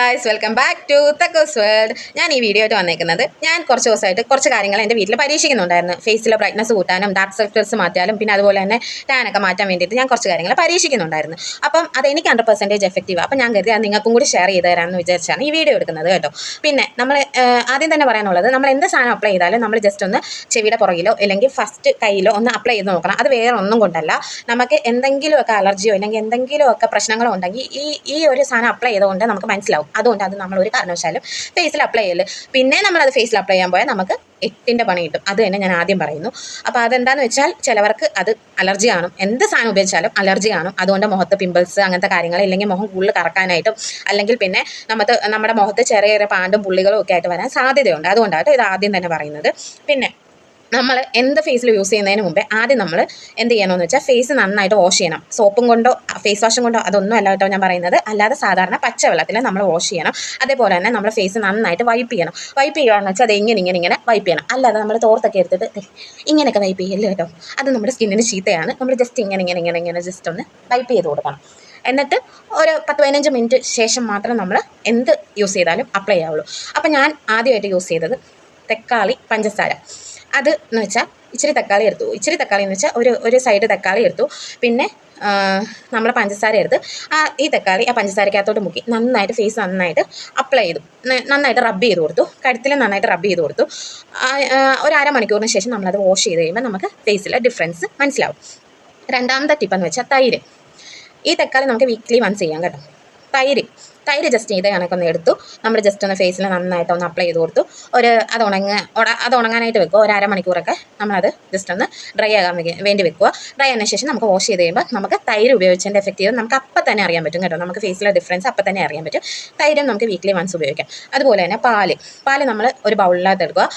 Guys, welcome back to തക്കോസ് world. ഞാൻ ഈ വീഡിയോ ആയിട്ട് വന്നേക്കുന്നത് ഞാൻ കുറച്ച് ദിവസമായിട്ട് കുറച്ച് കാര്യങ്ങൾ എൻ്റെ വീട്ടിൽ പരീക്ഷിക്കുന്നുണ്ടായിരുന്നു. ഫേസിലെ ബ്രൈറ്റ്നസ് കൂട്ടാനും ഡാർക്ക് സർക്കിൾസ് മാറ്റാനും പിന്നെ അതുപോലെ തന്നെ ടാനൊക്കെ മാറ്റാൻ വേണ്ടിയിട്ട് ഞാൻ കുറച്ച് കാര്യങ്ങൾ പരീക്ഷിക്കുന്നുണ്ടായിരുന്നു. അപ്പം അതെനിക്ക് 100% എഫക്റ്റീവ്. അപ്പം ഞാൻ കരുതി അത് നിങ്ങൾക്കും കൂടി ഷെയർ ചെയ്ത് തരാമെന്ന് വിചാരിച്ചാണ് ഈ വീഡിയോ എടുക്കുന്നത് കേട്ടോ. പിന്നെ നമ്മൾ ആദ്യം തന്നെ പറയാനുള്ളത്, നമ്മൾ എന്ത് സാധനം അപ്ലൈ ചെയ്താലും നമ്മൾ ജസ്റ്റ് ഒന്ന് ചെവിയുടെ പുറകിലോ അല്ലെങ്കിൽ ഫസ്റ്റ് കയ്യിലോ ഒന്ന് അപ്ലൈ ചെയ്ത് നോക്കണം. അത് വേറെ ഒന്നും കൊണ്ടല്ല, നമുക്ക് എന്തെങ്കിലുമൊക്കെ അലർജിയോ അല്ലെങ്കിൽ എന്തെങ്കിലുമൊക്കെ പ്രശ്നങ്ങളോ ഉണ്ടെങ്കിൽ ഈ ഒരു സാധനം അപ്ലൈ ചെയ്തുകൊണ്ട് നമുക്ക് മനസ്സിലാവും. അതുകൊണ്ട് അത് നമ്മൾ ഒരു കാരണവശാലും ഫേസിൽ അപ്ലൈ ചെയ്യല്. പിന്നെ നമ്മളത് ഫേസിൽ അപ്ലൈ ചെയ്യാൻ പോയാൽ നമുക്ക് 8ന്റെ പണി കിട്ടും. അത് തന്നെ ഞാൻ ആദ്യം പറയുന്നു. അപ്പോൾ അതെന്താണെന്ന് വെച്ചാൽ ചിലവർക്ക് അത് അലർജി കാണും. എന്ത് സാധനം ഉപയോഗിച്ചാലും അലർജി കാണും. അതുകൊണ്ട് മുഖത്ത് പിമ്പിൾസ് അങ്ങനത്തെ കാര്യങ്ങൾ, ഇല്ലെങ്കിൽ മുഖം കൂടുതൽ കറക്കാനായിട്ടും അല്ലെങ്കിൽ പിന്നെ നമ്മുടെ മുഖത്ത് ചെറിയ ചെറിയ പാണ്ടും പുള്ളികളും ഒക്കെ ആയിട്ട് വരാൻ സാധ്യതയുണ്ട്. അതുകൊണ്ടാണ് ഇത് ആദ്യം തന്നെ പറയുന്നത്. പിന്നെ നമ്മൾ എന്ത് ഫേസിൽ യൂസ് ചെയ്യുന്നതിന് മുമ്പേ ആദ്യം നമ്മൾ എന്ത് ചെയ്യണമെന്ന് വെച്ചാൽ ഫേസ് നന്നായിട്ട് വാഷ് ചെയ്യണം. സോപ്പും കൊണ്ടോ ഫേസ് വാഷും കൊണ്ടോ അതൊന്നും അല്ല കേട്ടോ ഞാൻ പറയുന്നത്. അല്ലാതെ സാധാരണ പച്ചവെള്ളത്തിൽ നമ്മൾ വാഷ് ചെയ്യണം. അതേപോലെ തന്നെ നമ്മൾ ഫേസ് നന്നായിട്ട് വൈപ്പ് ചെയ്യണം. വൈപ്പ് ചെയ്യുകയെന്ന് വെച്ചാൽ അത് ഇങ്ങനെ വൈപ്പ് ചെയ്യണം. അല്ലാതെ നമ്മൾ തോർത്തൊക്കെ എടുത്തിട്ട് ഇങ്ങനെയൊക്കെ വൈപ്പ് ചെയ്യല്ലേ കേട്ടോ. അത് നമ്മുടെ സ്കിന്നിന് ചീത്തയാണ്. നമ്മൾ ജസ്റ്റ് ഇങ്ങനെ ജസ്റ്റ് ഒന്ന് വൈപ്പ് ചെയ്ത് കൊടുക്കണം. എന്നിട്ട് ഒരു 10-15 മിനിറ്റ് ശേഷം മാത്രം നമ്മൾ എന്ത് യൂസ് ചെയ്താലും അപ്ലൈ ചെയ്യാവുള്ളൂ. അപ്പം ഞാൻ ആദ്യമായിട്ട് യൂസ് ചെയ്തത് തക്കാളി പഞ്ചസാര. അത് എന്ന് വെച്ചാൽ ഇച്ചിരി തക്കാളി എടുത്തു. ഇച്ചിരി തക്കാളി എന്ന് വെച്ചാൽ ഒരു സൈഡ് തക്കാളി എടുത്തു. പിന്നെ നമ്മൾ പഞ്ചസാര എടുത്ത് ഈ തക്കാളി പഞ്ചസാരക്കകത്തോട്ട് മുക്കി നന്നായിട്ട് ഫേസ് നന്നായിട്ട് അപ്ലൈ ചെയ്തു. നന്നായിട്ട് റബ്ബ് ചെയ്ത് കൊടുത്തു. കഴുത്തിൽ നന്നായിട്ട് റബ്ബ് ചെയ്ത് കൊടുത്തു. ഒരു അരമണിക്കൂറിന് ശേഷം നമ്മളത് വാഷ് ചെയ്ത് കഴിയുമ്പോൾ നമുക്ക് ഫേസിലെ ഡിഫറൻസ് മനസ്സിലാവും. രണ്ടാമത്തെ ടിപ്പെന്ന് വെച്ചാൽ തൈര്. ഈ തക്കാളി നമുക്ക് വീക്ക്ലി വൺസ് ചെയ്യാം കേട്ടോ. തൈര് ജസ്റ്റ് ചെയ്ത് കണക്കൊന്ന് എടുത്തു. നമ്മൾ ജസ്റ്റ് ഒന്ന് ഫേസിൽ നന്നായിട്ട് ഒന്ന് അപ്ലൈ ചെയ്ത് കൊടുത്തു. അത് ഉണങ്ങാനായിട്ട് വെക്കുക. ഒരു അരമണിക്കൂറൊക്കെ നമ്മളത് ജസ്റ്റ് ഒന്ന് ഡ്രൈ ആകാൻ വേണ്ടി വെക്കുക. ഡ്രൈ ആയതിനു ശേഷം നമുക്ക് വാഷ് ചെയ്ത് കഴിയുമ്പോൾ നമുക്ക് തൈര് ഉപയോഗിച്ചതിൻ്റെ എഫക്റ്റീവ് നമുക്ക് അപ്പം തന്നെ അറിയാൻ പറ്റും കേട്ടോ. നമുക്ക് ഫേസിലെ ഡിഫറൻസ് അപ്പം തന്നെ അറിയാൻ പറ്റും. തൈരും നമുക്ക് വീക്ക്ലി വൺസ് ഉപയോഗിക്കാം. അതുപോലെ തന്നെ പാല് നമ്മൾ ഒരു ബൗളിനകത്ത് എടുക്കുക.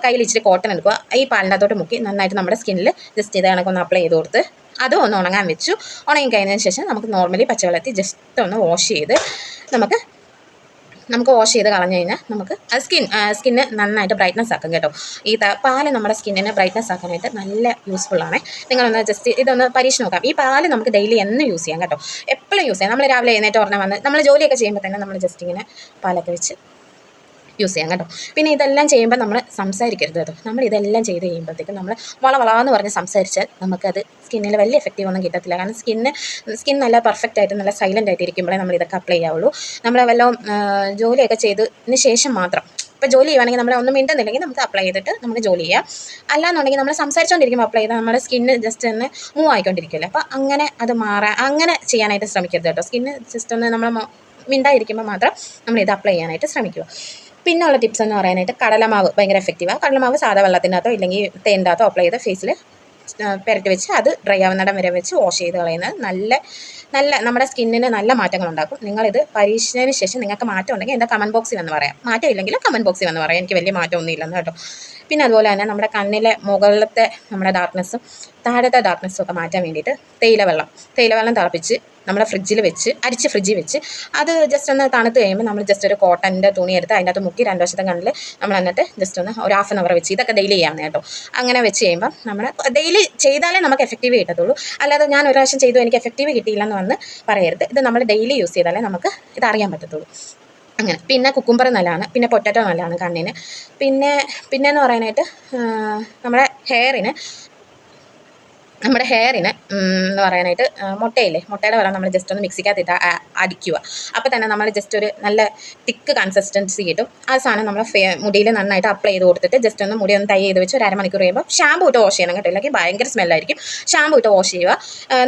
കയ്യിൽ ഇച്ചിരി കോട്ടൺ എടുക്കുക. ഈ പാലിൻ്റെ അകത്തോട്ട് മുക്കി നന്നായിട്ട് നമ്മുടെ സ്കിന്നിൽ ജസ്റ്റ് ചെയ്ത് കണക്കൊന്ന് അപ്ലൈ ചെയ്ത് കൊടുത്ത് അതും ഒന്ന് ഉണങ്ങാൻ വെച്ചു. ഉണങ്ങി കഴിഞ്ഞതിന് ശേഷം നമുക്ക് നോർമലി പച്ചവെള്ളത്തിൽ ജസ്റ്റ് ഒന്ന് വാഷ് ചെയ്ത് നമുക്ക് വാഷ് ചെയ്ത് കളഞ്ഞു കഴിഞ്ഞാൽ നമുക്ക് അത് സ്കിന്ന് നന്നായിട്ട് ബ്രൈറ്റ്നസ് ആക്കും കേട്ടോ. ഈ പാല് നമ്മുടെ സ്കിന്നിനെ ബ്രൈറ്റ്നസ് ആക്കാനായിട്ട് നല്ല യൂസ്ഫുള്ളാണ്. നിങ്ങളൊന്ന് ജസ്റ്റ് ഇതൊന്ന് പരീക്ഷിച്ച് നോക്കാം. ഈ പാല് നമുക്ക് ഡെയിലി എന്നും യൂസ് ചെയ്യാം കേട്ടോ. എപ്പോഴും യൂസ് ചെയ്യാം. നമ്മൾ രാവിലെ എഴുന്നേറ്റ് ഉടനെ വന്ന് നമ്മൾ ജോലിയൊക്കെ ചെയ്യുമ്പോൾ തന്നെ നമ്മൾ ജസ്റ്റ് ഇങ്ങനെ പാലൊക്കെ വെച്ച് യൂസ് ചെയ്യാം കേട്ടോ. പിന്നെ ഇതെല്ലാം ചെയ്യുമ്പോൾ നമ്മൾ സംസാരിക്കരുത് കേട്ടോ. നമ്മൾ ഇതെല്ലാം ചെയ്ത് കഴിയുമ്പോഴത്തേക്കും നമ്മൾ വളവളാന്ന് പറഞ്ഞ് സംസാരിച്ചാൽ നമുക്കത് സ്കിന്നിൽ വലിയ എഫക്റ്റീവ് ഒന്നും കിട്ടത്തില്ല. കാരണം സ്കിൻ നല്ല പെർഫെക്റ്റ് ആയിട്ട് നല്ല സൈലൻ്റ് ആയിട്ട് ഇരിക്കുമ്പോഴേ നമ്മൾ ഇതൊക്കെ അപ്ലൈ ചെയ്യാവുള്ളൂ. നമ്മൾ വല്ലതും ജോലിയൊക്കെ ചെയ്തതിന് ശേഷം മാത്രം, ഇപ്പോൾ ജോലി ചെയ്യുവാണെങ്കിൽ നമ്മൾ ഒന്നും മിണ്ടുന്നില്ലെങ്കിൽ നമുക്ക് അപ്ലൈ ചെയ്തിട്ട് നമുക്ക് ജോലി ചെയ്യാം. അല്ലാന്നുണ്ടെങ്കിൽ നമ്മൾ സംസാരിച്ചുകൊണ്ടിരിക്കുമ്പോൾ അപ്ലൈ ചെയ്താൽ നമ്മുടെ സ്കിന്ന് ജസ്റ്റ് ഒന്ന് മൂവ് ആയിക്കൊണ്ടിരിക്കുമല്ലോ. അപ്പോൾ അങ്ങനെ ചെയ്യാനായിട്ട് ശ്രമിക്കരുത് കേട്ടോ. സ്കിന്ന് ജസ്റ്റ് ഒന്ന് നമ്മൾ മിണ്ടായിരിക്കുമ്പോൾ മാത്രം നമ്മൾ ഇത് അപ്ലൈ ചെയ്യാനായിട്ട് ശ്രമിക്കുക. പിന്നെയുള്ള ടിപ്സ് എന്ന് പറയാനായിട്ട് കടലമാവ് ഭയങ്കര എഫക്റ്റീവാണ്. കടലമാവ് സാധാ വെള്ളത്തിനകത്തോ ഇല്ലെങ്കിൽ തേൻ്റെ അകത്തോ അപ്ലൈ ചെയ്ത് ഫേസിൽ പുരട്ടി വെച്ച് അത് ഡ്രൈ ആവുന്നിടം വരെ വെച്ച് വാഷ് ചെയ്ത് കളയുന്നത് നല്ല നമ്മുടെ സ്കിന്നിന് നല്ല മാറ്റങ്ങളുണ്ടാക്കും. നിങ്ങളിത് പരീക്ഷിച്ചതിന് ശേഷം നിങ്ങൾക്ക് മാറ്റം ഉണ്ടെങ്കിൽ എൻ്റെ കമൻറ്റ് ബോക്സിൽ വന്ന് പറയാം. മാറ്റം ഇല്ലെങ്കിലും കമൻറ്റ് ബോക്സിൽ വന്ന് പറയാം. എനിക്ക് വലിയ മാറ്റമൊന്നും ഇല്ലെന്ന് കേട്ടോ. പിന്നെ അതുപോലെ തന്നെ നമ്മുടെ കണ്ണിലെ മുകളിലത്തെ നമ്മുടെ ഡാർക്ക്നെസ്സും താഴത്തെ ഡാർക്ക്നെസ്സും ഒക്കെ മാറ്റാൻ വേണ്ടിയിട്ട് തേയിലവെള്ളം തിളപ്പിച്ച് നമ്മുടെ ഫ്രിഡ്ജിൽ വെച്ച് അത് ജസ്റ്റ് ഒന്ന് തണുത്ത് കഴിയുമ്പോൾ നമ്മൾ ജസ്റ്റ് ഒരു കോട്ടൻ്റെ തുണി എടുത്ത് അതിൻ്റെ അകത്ത് മുക്കി 2 വശത്തെ കണ്ണിൽ നമ്മൾ എന്നിട്ട് ജസ്റ്റ് ഒന്ന് ഒരു 1/2 hour വെച്ച് ഇതൊക്കെ ഡെയിലി ചെയ്യാവുന്ന കേട്ടോ. അങ്ങനെ വെച്ച് കഴിയുമ്പോൾ നമ്മൾ ഡെയിലി ചെയ്താലേ നമുക്ക് എഫക്റ്റീവ് കിട്ടത്തുള്ളൂ. അല്ലാതെ ഞാൻ ഒരു പ്രാവശ്യം ചെയ്തു എനിക്ക് എഫക്റ്റീവ് കിട്ടിയില്ലെന്ന് വന്ന് പറയരുത്. ഇത് നമ്മൾ ഡെയിലി യൂസ് ചെയ്താലേ നമുക്ക് ഇത് അറിയാൻ പറ്റത്തുള്ളൂ. അങ്ങനെ പിന്നെ കുക്കുംബർ നല്ലതാണ്. പിന്നെ പൊട്ടാറ്റോ നല്ലതാണ് കണ്ണിന്. പിന്നെയെന്ന് പറയാനായിട്ട് നമ്മുടെ ഹെയറിന് എന്ന് പറയാനായിട്ട് മുട്ടയുടെ വെള്ളം നമ്മൾ ജസ്റ്റ് ഒന്ന് മിക്സിക്കകത്തിട്ട് അടിക്കുക. അപ്പോൾ തന്നെ നമ്മൾ ജസ്റ്റ് ഒരു നല്ല തിക്ക് കൺസിസ്റ്റൻസി കിട്ടും. ആ സാധനം നമ്മൾ മുടിയിൽ നന്നായിട്ട് അപ്ലൈ ചെയ്ത് കൊടുത്തിട്ട് ജസ്റ്റ് ഒന്ന് മുടി ഒന്ന് ടൈ ചെയ്ത് വെച്ച് ഒരു അരമണിക്കൂർ കഴിയുമ്പോൾ ഷാമ്പൂ ഇട്ട് വാഷ് ചെയ്യണം കേട്ടോ. അല്ലെങ്കിൽ ഭയങ്കര സ്മെല്ലായിരിക്കും. ഷാമ്പൂ ഇട്ട് വാഷ് ചെയ്യുക.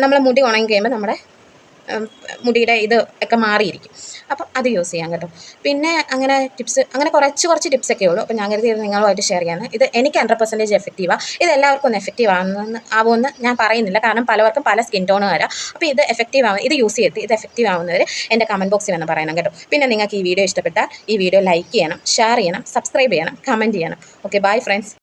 നമ്മൾ മുടി ഉണങ്ങി കഴിയുമ്പോൾ നമ്മുടെ മുടിയുടെ ഇത് ഒക്കെ മാറിയിരിക്കും. അപ്പം അത് യൂസ് ചെയ്യാം കേട്ടോ. പിന്നെ അങ്ങനെ കുറച്ച് ടിപ്സൊക്കെ ഉള്ളൂ. അപ്പോൾ ഞാൻ കരുതി നിങ്ങളുമായിട്ട് ഷെയർ ചെയ്യാൻ. ഇത് എനിക്ക് 100% എഫക്റ്റീവാണ്. ഇത് എല്ലാവർക്കും ഒന്ന് എഫക്റ്റീവ് ആവുമെന്ന് ഞാൻ പറയുന്നില്ല. കാരണം പലവർക്കും പല സ്കിൻ ടോണ് വരാം. അപ്പോൾ ഇത് യൂസ് ചെയ്ത് ഇത് എഫക്റ്റീവ് ആവുന്നവർ എൻ്റെ കമൻറ്റ് ബോക്സിൽ വന്ന് പറയണം കേട്ടോ. പിന്നെ നിങ്ങൾക്ക് ഈ വീഡിയോ ഇഷ്ടപ്പെട്ടാൽ ഈ വീഡിയോ ലൈക്ക് ചെയ്യണം, ഷെയർ ചെയ്യണം, സബ്സ്ക്രൈബ് ചെയ്യണം, കമൻറ്റ് ചെയ്യണം. Okay, bye friends.